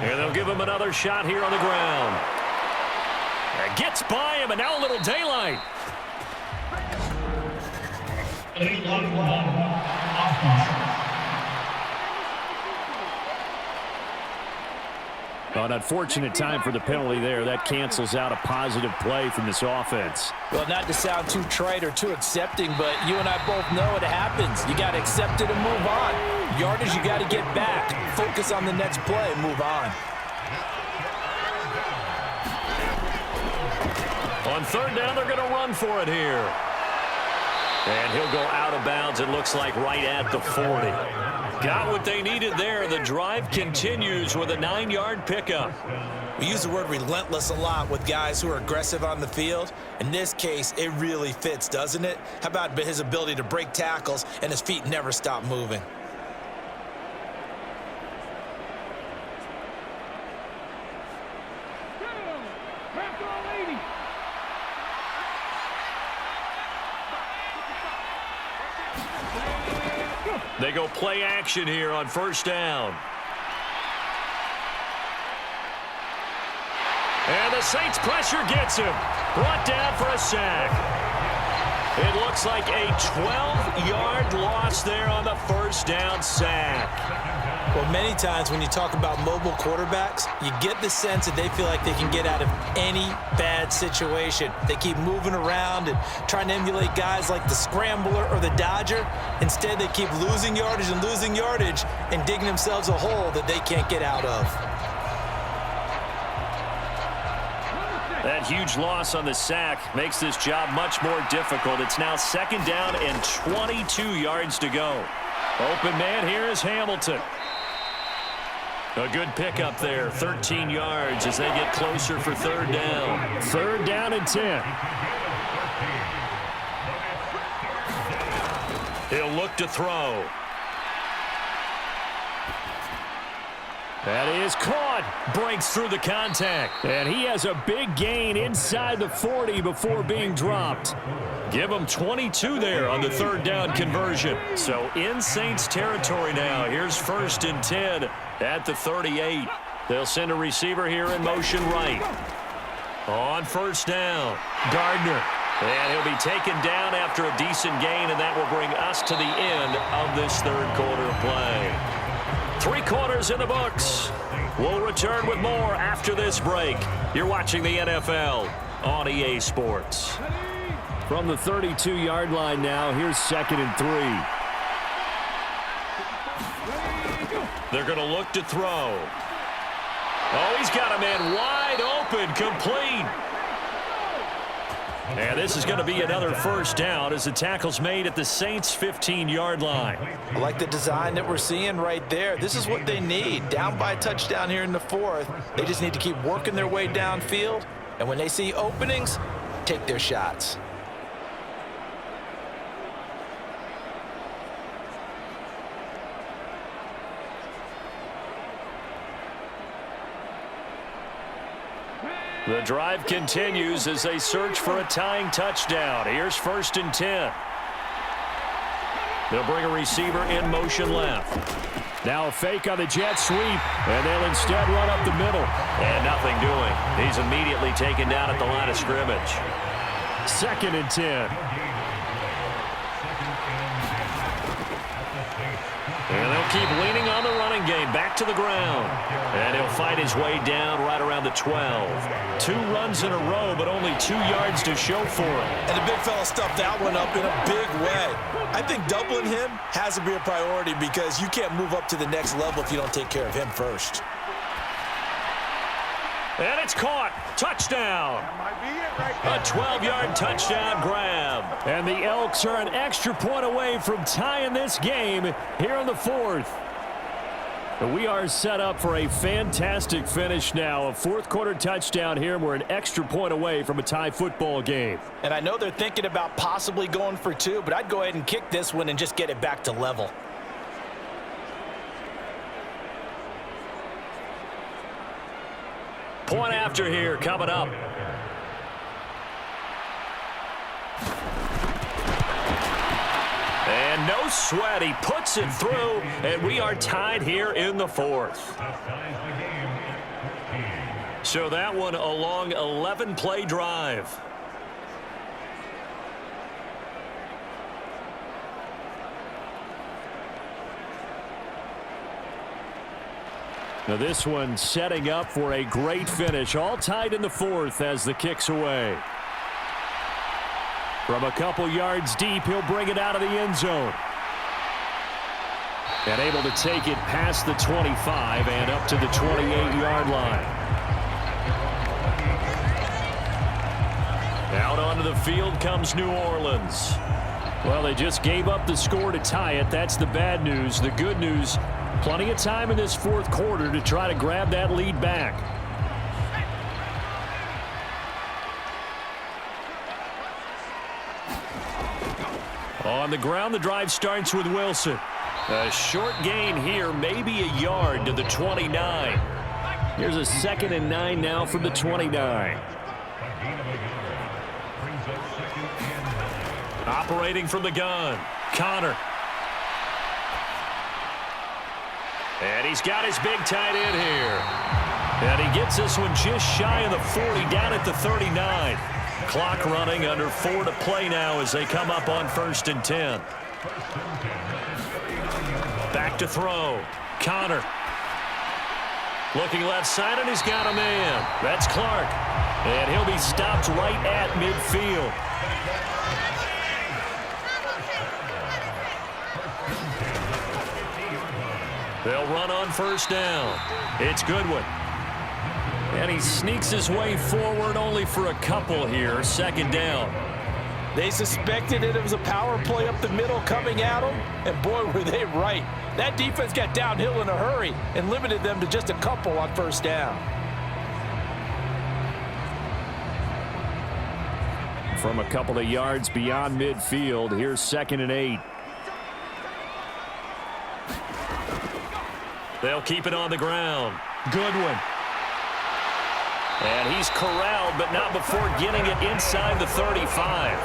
And they'll give him another shot here on the ground. It gets by him, and now a little daylight. An unfortunate time for the penalty there. That cancels out a positive play from this offense. Well, not to sound too trite or too accepting, but you and I both know it happens. You got to accept it and move on. Yardage, you got to get back. Focus on the next play and move on. On third down, they're going to run for it here. And he'll go out of bounds, it looks like, right at the 40. Got what they needed there. The drive continues with a 9-yard pickup. We use the word relentless a lot with guys who are aggressive on the field. In this case, it really fits, doesn't it? How about his ability to break tackles and his feet never stop moving? They go play action here on first down. And the Saints pressure gets him. Brought down for a sack. It looks like a 12-yard loss there on the first down sack. Well, many times when you talk about mobile quarterbacks, you get the sense that they feel like they can get out of any bad situation. They keep moving around and trying to emulate guys like the Scrambler or the Dodger. Instead, they keep losing yardage and digging themselves a hole that they can't get out of. That huge loss on the sack makes this job much more difficult. It's now second down and 22 yards to go. Open man here is Hamilton. A good pickup there, 13 yards as they get closer for third down. Third down and 10. He'll look to throw. That is caught. Breaks through the contact. And he has a big gain inside the 40 before being dropped. Give him 22 there on the third down conversion. So in Saints territory now. Here's first and 10 at the 38. They'll send a receiver here in motion right. On first down, Gardner. And he'll be taken down after a decent gain, and that will bring us to the end of this third quarter play. 3 quarters in the books. We'll return with more after this break. You're watching the NFL on EA Sports. From the 32-yard line now, here's second and 3. They're going to look to throw. Oh, he's got a man wide open, complete. And this is going to be another first down as the tackle's made at the Saints' 15-yard line. I like the design that we're seeing right there. This is what they need. Down by a touchdown here in the fourth. They just need to keep working their way downfield. And when they see openings, take their shots. The drive continues as they search for a tying touchdown. Here's first and 10. They'll bring a receiver in motion left. Now a fake on the jet sweep, and they'll instead run up the middle. And nothing doing. He's immediately taken down at the line of scrimmage. Second and 10. And they'll keep leaning on the running game. Back to the ground. And he'll fight his way down right around the 12. 2 runs in a row, but only 2 yards to show for it. And the big fella stuffed that one up in a big way. I think doubling him has to be a priority because you can't move up to the next level if you don't take care of him first. And it's caught. Touchdown. A 12-yard touchdown grab. And the Elks are an extra point away from tying this game here in the fourth. We are set up for a fantastic finish now. A fourth-quarter touchdown here, and we're an extra point away from a tie football game. And I know they're thinking about possibly going for 2, but I'd go ahead and kick this one and just get it back to level. Point after here coming up. And no sweat. He puts it through, and we are tied here in the fourth. So that one a long 11-play drive. Now this one setting up for a great finish. All tied in the fourth as the kick's away. From a couple yards deep, he'll bring it out of the end zone. And able to take it past the 25 and up to the 28-yard line. Out onto the field comes New Orleans. Well, they just gave up the score to tie it. That's the bad news. The good news, plenty of time in this fourth quarter to try to grab that lead back. On the ground, the drive starts with Wilson. A short gain here, maybe a yard to the 29. Here's a 2nd and 9 now from the 29. Operating from the gun, Connor. And he's got his big tight end here. And he gets this one just shy of the 40, down at the 39. Clock running, under 4 to play now as they come up on 1st and 10. Back to throw. Connor. Looking left side, and he's got a man. That's Clark. And he'll be stopped right at midfield. They'll run on 1st down. It's Goodwin. And he sneaks his way forward only for a couple here. 2nd down. They suspected it was a power play up the middle coming at them, and boy, were they right. That defense got downhill in a hurry and limited them to just a couple on 1st down. From a couple of yards beyond midfield, here's 2nd and 8. They'll keep it on the ground. Goodwin. And he's corralled, but not before getting it inside the 35.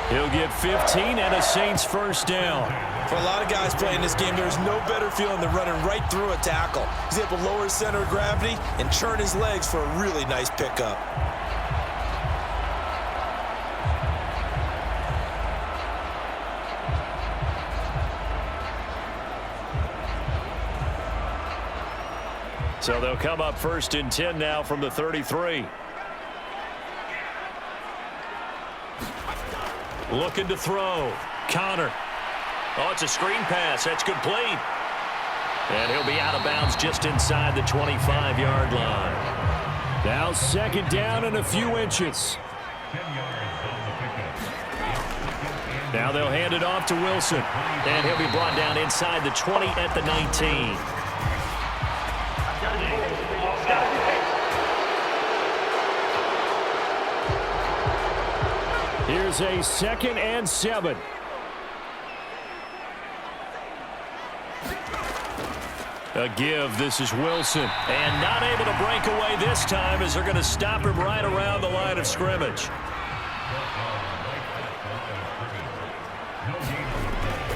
He'll get 15 and a Saints 1st down. For a lot of guys playing this game, there's no better feeling than running right through a tackle. He's able to lower his center of gravity and churn his legs for a really nice pickup. So they'll come up 1st and 10 now from the 33. Looking to throw. Connor. Oh, it's a screen pass. That's complete. And he'll be out of bounds just inside the 25-yard line. Now 2nd down and a few inches. Now they'll hand it off to Wilson. And he'll be brought down inside the 20 at the 19. Here's a 2nd and 7. A give. This is Wilson. And not able to break away this time as they're going to stop him right around the line of scrimmage.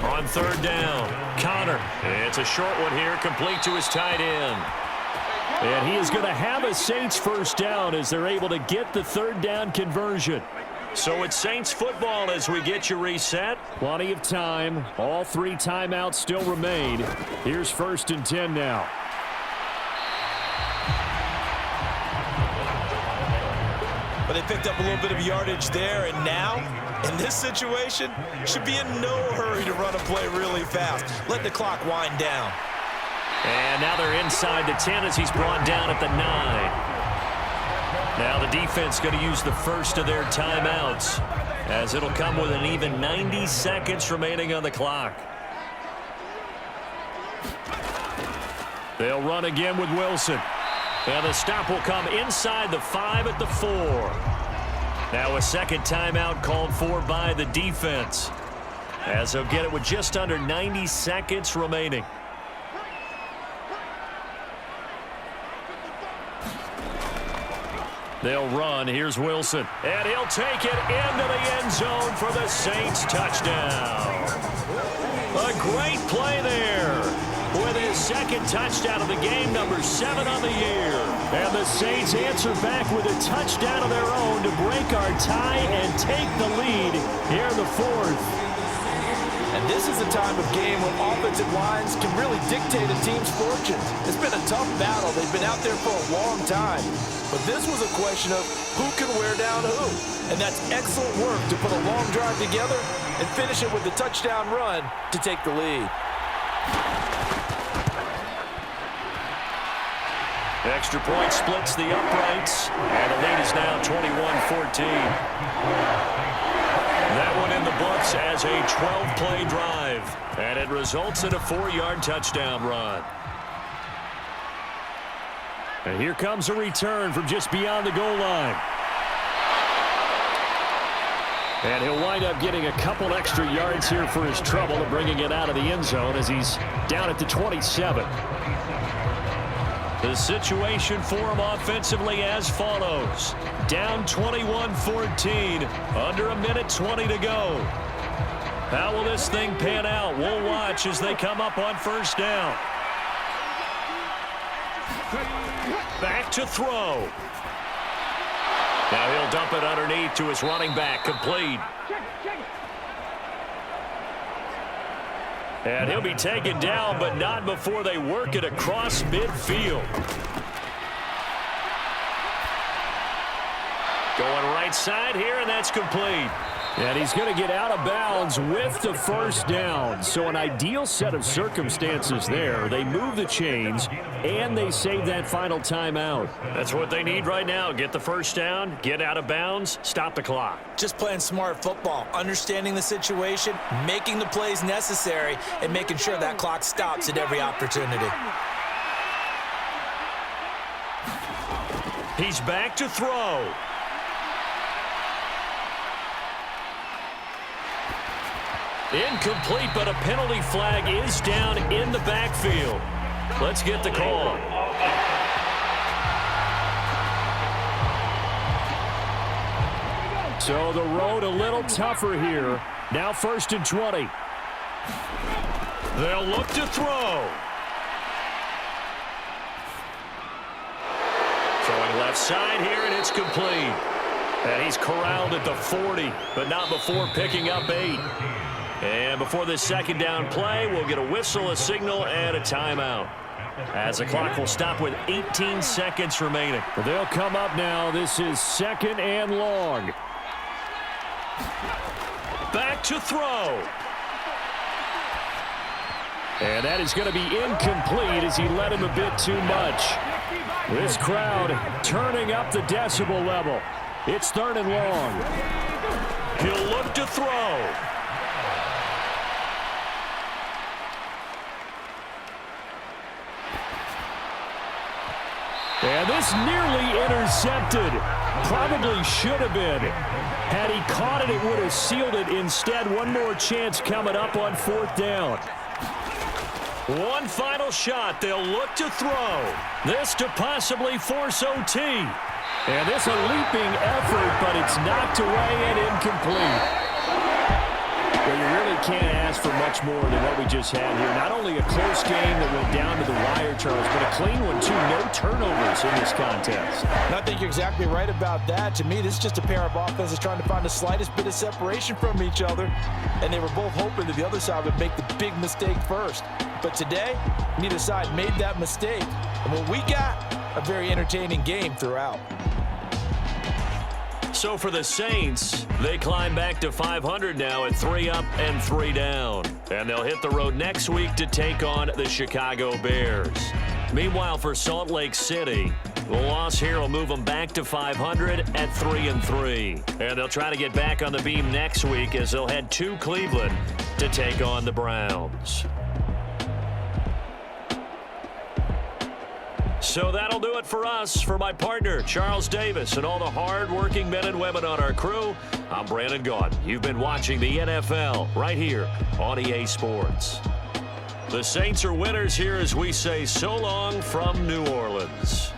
On 3rd down, Connor. It's a short one here, complete to his tight end. And he is going to have a Saints 1st down as they're able to get the 3rd down conversion. So it's Saints football as we get you reset. Plenty of time. All 3 timeouts still remain. Here's 1st and 10 now. But they picked up a little bit of yardage there, and now, in this situation, should be in no hurry to run a play really fast. Let the clock wind down. And now they're inside the 10 as he's brought down at the 9. Now the defense going to use the first of their timeouts as it'll come with an even 90 seconds remaining on the clock. They'll run again with Wilson. And the stop will come inside the 5 at the 4. Now a 2nd timeout called for by the defense as they'll get it with just under 90 seconds remaining. They'll run. Here's Wilson. And he'll take it into the end zone for the Saints touchdown. A great play there with his 2nd touchdown of the game, number 7 on the year. And the Saints answer back with a touchdown of their own to break our tie and take the lead here in the fourth. And this is a time of game when offensive lines can really dictate a team's fortunes. It's been a tough battle. They've been out there for a long time. But this was a question of who can wear down who. And that's excellent work to put a long drive together and finish it with a touchdown run to take the lead. Extra point splits the uprights, and the lead is now 21-14. That one in the books as a 12-play drive, and it results in a 4-yard touchdown run. And here comes a return from just beyond the goal line. And he'll wind up getting a couple extra yards here for his trouble and bringing it out of the end zone as he's down at the 27. The situation for him offensively as follows. Down 21-14, under a minute 20 to go. How will this thing pan out? We'll watch as they come up on first down. Back to throw. Now he'll dump it underneath to his running back, complete. And he'll be taken down, but not before they work it across midfield. Going right side here, and that's complete. And he's going to get out of bounds with the first down. So an ideal set of circumstances there. They move the chains, and they save that final timeout. That's what they need right now. Get the first down, get out of bounds, stop the clock. Just playing smart football, understanding the situation, making the plays necessary, and making sure that clock stops at every opportunity. He's back to throw. Incomplete, but a penalty flag is down in the backfield. Let's get the call. So the road a little tougher here. Now 1st and 20. They'll look to throw. Throwing left side here, and it's complete. And he's corralled at the 40, but not before picking up 8. And before this second down play, we'll get a whistle, a signal, and a timeout. As the clock will stop with 18 seconds remaining. Well, they'll come up now. This is 2nd and long. Back to throw. And that is going to be incomplete as he led him a bit too much. This crowd turning up the decibel level. It's 3rd and long. He'll look to throw. And this nearly intercepted. Probably should have been. Had he caught it, it would have sealed it. Instead, one more chance coming up on 4th down. One final shot. They'll look to throw. This to possibly force OT. And this a leaping effort, but it's knocked away and incomplete. Well, you really can't ask for much more than what we just had here. Not only a close game that went down to the wire, Charles, but a clean one, too. No turnovers in this contest. And I think you're exactly right about that. To me, this is just a pair of offenses trying to find the slightest bit of separation from each other. And they were both hoping that the other side would make the big mistake first. But today, neither side made that mistake. And what we got, a very entertaining game throughout. So for the Saints, they climb back to 500 now at 3 up and 3 down. And they'll hit the road next week to take on the Chicago Bears. Meanwhile, for Salt Lake City, the loss here will move them back to 500 at 3-3. And they'll try to get back on the beam next week as they'll head to Cleveland to take on the Browns. So that'll do it for us. For my partner, Charles Davis, and all the hard-working men and women on our crew, I'm Brandon Gaudin. You've been watching the NFL right here on EA Sports. The Saints are winners here as we say so long from New Orleans.